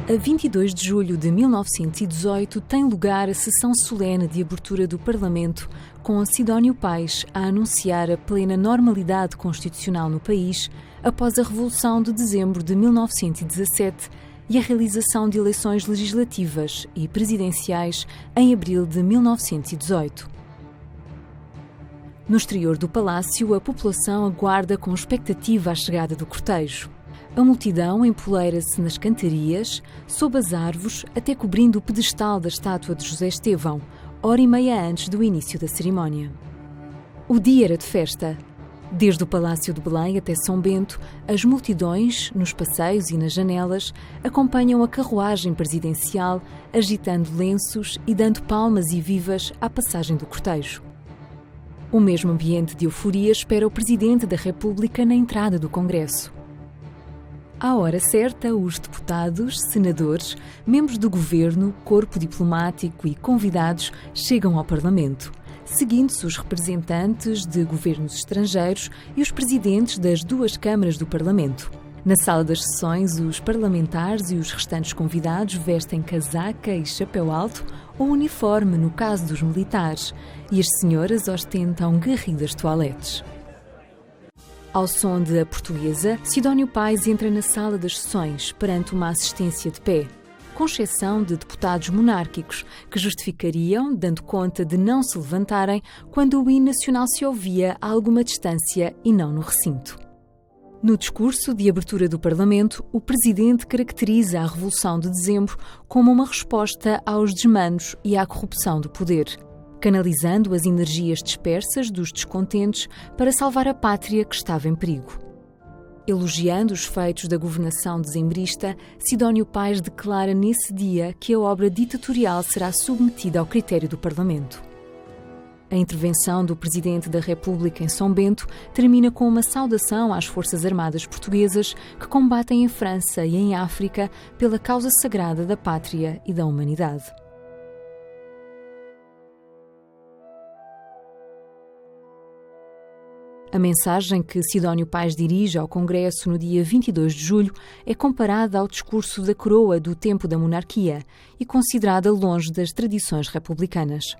A 22 de julho de 1918 tem lugar a sessão solene de abertura do Parlamento, com Sidónio Pais a anunciar a plena normalidade constitucional no país após a Revolução de dezembro de 1917 e a realização de eleições legislativas e presidenciais em abril de 1918. No exterior do palácio, a população aguarda com expectativa a chegada do cortejo. A multidão empoleira-se nas cantarias, sob as árvores, até cobrindo o pedestal da estátua de José Estevão, hora e meia antes do início da cerimónia. O dia era de festa. Desde o Palácio de Belém até São Bento, as multidões, nos passeios e nas janelas, acompanham a carruagem presidencial, agitando lenços e dando palmas e vivas à passagem do cortejo. O mesmo ambiente de euforia espera o Presidente da República na entrada do Congresso. À hora certa, os deputados, senadores, membros do governo, corpo diplomático e convidados chegam ao Parlamento, seguindo-se os representantes de governos estrangeiros e os presidentes das duas câmaras do Parlamento. Na sala das sessões, os parlamentares e os restantes convidados vestem casaca e chapéu alto ou uniforme no caso dos militares, e as senhoras ostentam garridas toaletes. Ao som de A Portuguesa, Sidónio Pais entra na sala das sessões perante uma assistência de pé, com exceção de deputados monárquicos, que justificariam, dando conta de não se levantarem quando o hino nacional se ouvia a alguma distância e não no recinto. No discurso de abertura do Parlamento, o Presidente caracteriza a Revolução de Dezembro como uma resposta aos desmandos e à corrupção do poder, canalizando as energias dispersas dos descontentes para salvar a pátria que estava em perigo. Elogiando os feitos da governação dezembrista, Sidónio Pais declara nesse dia que a obra ditatorial será submetida ao critério do Parlamento. A intervenção do Presidente da República em São Bento termina com uma saudação às Forças Armadas Portuguesas que combatem em França e em África pela causa sagrada da pátria e da humanidade. A mensagem que Sidónio Pais dirige ao Congresso no dia 22 de julho é comparada ao discurso da coroa do tempo da monarquia e considerada longe das tradições republicanas.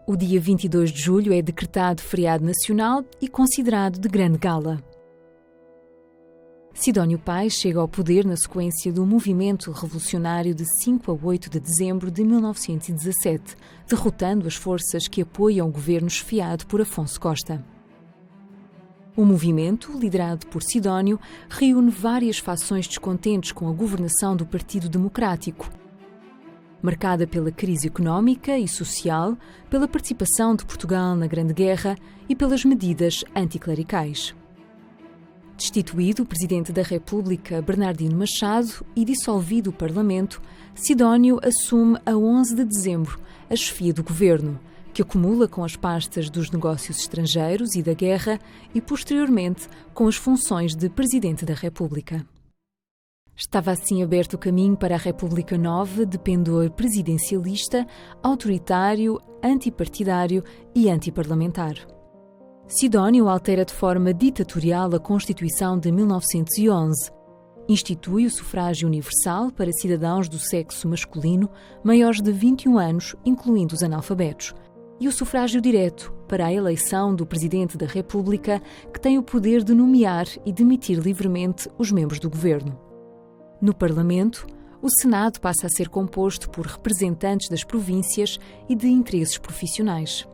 O dia 22 de julho é decretado feriado nacional e considerado de grande gala. Sidónio Pais chega ao poder na sequência do movimento revolucionário de 5 a 8 de dezembro de 1917, derrotando as forças que apoiam o governo chefiado por Afonso Costa. O movimento, liderado por Sidónio, reúne várias fações descontentes com a governação do Partido Democrático, marcada pela crise económica e social, pela participação de Portugal na Grande Guerra e pelas medidas anticlericais. Destituído o Presidente da República, Bernardino Machado, e dissolvido o Parlamento, Sidónio assume a 11 de dezembro a chefia do governo, que acumula com as pastas dos negócios estrangeiros e da guerra e, posteriormente, com as funções de Presidente da República. Estava assim aberto o caminho para a República Nova de pendor presidencialista, autoritário, antipartidário e antiparlamentar. Sidónio altera de forma ditatorial a Constituição de 1911, institui o sufrágio universal para cidadãos do sexo masculino maiores de 21 anos, incluindo os analfabetos, e o sufrágio direto para a eleição do Presidente da República, que tem o poder de nomear e demitir livremente os membros do governo. No Parlamento, o Senado passa a ser composto por representantes das províncias e de interesses profissionais.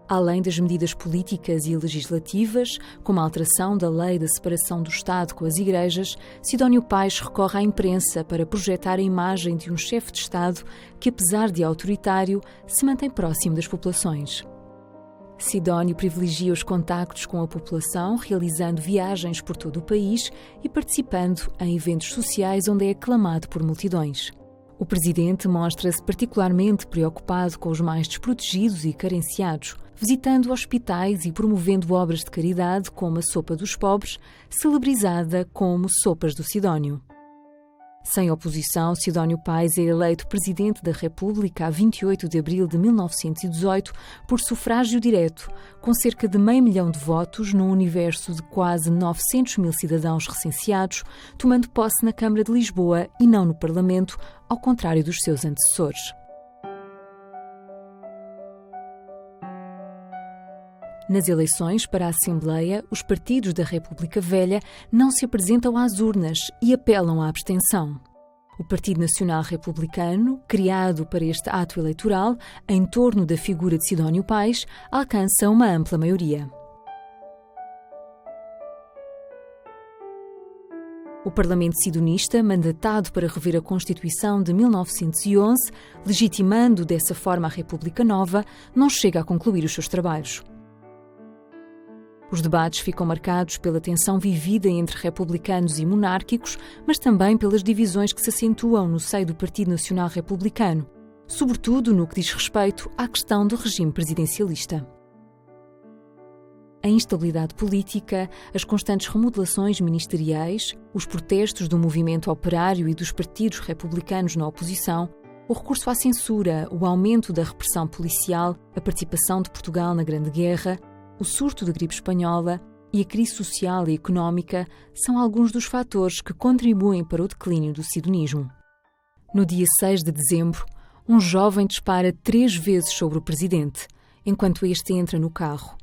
Além das medidas políticas e legislativas, como a alteração da lei da separação do Estado com as igrejas, Sidónio Pais recorre à imprensa para projetar a imagem de um chefe de Estado que, apesar de autoritário, se mantém próximo das populações. Sidónio privilegia os contactos com a população, realizando viagens por todo o país e participando em eventos sociais onde é aclamado por multidões. O presidente mostra-se particularmente preocupado com os mais desprotegidos e carenciados, visitando hospitais e promovendo obras de caridade como a Sopa dos Pobres, celebrizada como Sopas do Sidónio. Sem oposição, Sidónio Pais é eleito Presidente da República a 28 de abril de 1918 por sufrágio direto, com cerca de 500 mil de votos num universo de quase 900 mil cidadãos recenseados, tomando posse na Câmara de Lisboa e não no Parlamento, ao contrário dos seus antecessores. Nas eleições para a Assembleia, os partidos da República Velha não se apresentam às urnas e apelam à abstenção. O Partido Nacional Republicano, criado para este ato eleitoral, em torno da figura de Sidónio Pais, alcança uma ampla maioria. O Parlamento Sidonista, mandatado para rever a Constituição de 1911, legitimando dessa forma a República Nova, não chega a concluir os seus trabalhos. Os debates ficam marcados pela tensão vivida entre republicanos e monárquicos, mas também pelas divisões que se acentuam no seio do Partido Nacional Republicano, sobretudo no que diz respeito à questão do regime presidencialista. A instabilidade política, as constantes remodelações ministeriais, os protestos do movimento operário e dos partidos republicanos na oposição, o recurso à censura, o aumento da repressão policial, a participação de Portugal na Grande Guerra, o surto da gripe espanhola e a crise social e económica são alguns dos fatores que contribuem para o declínio do sidonismo. No dia 6 de dezembro, um jovem dispara 3 vezes sobre o presidente, enquanto este entra no carro.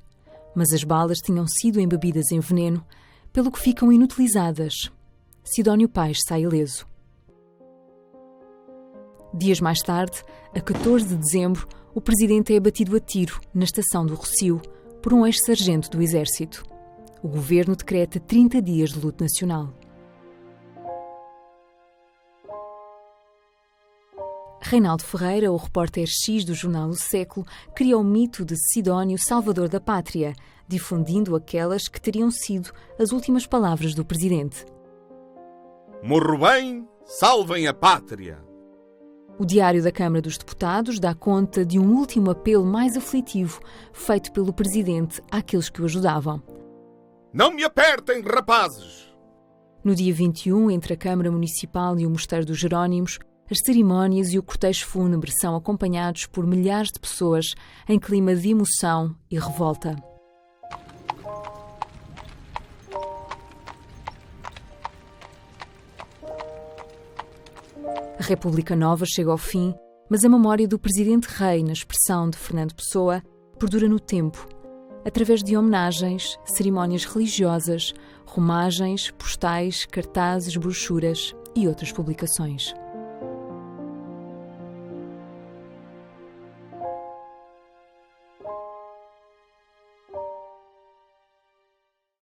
Mas as balas tinham sido embebidas em veneno, pelo que ficam inutilizadas. Sidónio Pais sai ileso. Dias mais tarde, a 14 de dezembro, o presidente é abatido a tiro na estação do Rossio, por um ex-sargento do Exército. O governo decreta 30 dias de luto nacional. Reinaldo Ferreira, o repórter X do jornal O Século, cria o mito de Sidónio Salvador da Pátria, difundindo aquelas que teriam sido as últimas palavras do presidente. Morro bem, salvem a pátria! O Diário da Câmara dos Deputados dá conta de um último apelo mais aflitivo feito pelo presidente àqueles que o ajudavam. Não me apertem, rapazes! No dia 21, entre a Câmara Municipal e o Mosteiro dos Jerónimos, as cerimónias e o cortejo fúnebre são acompanhados por milhares de pessoas em clima de emoção e revolta. A República Nova chega ao fim, mas a memória do Presidente Rei, na expressão de Fernando Pessoa, perdura no tempo, através de homenagens, cerimónias religiosas, romagens, postais, cartazes, brochuras e outras publicações.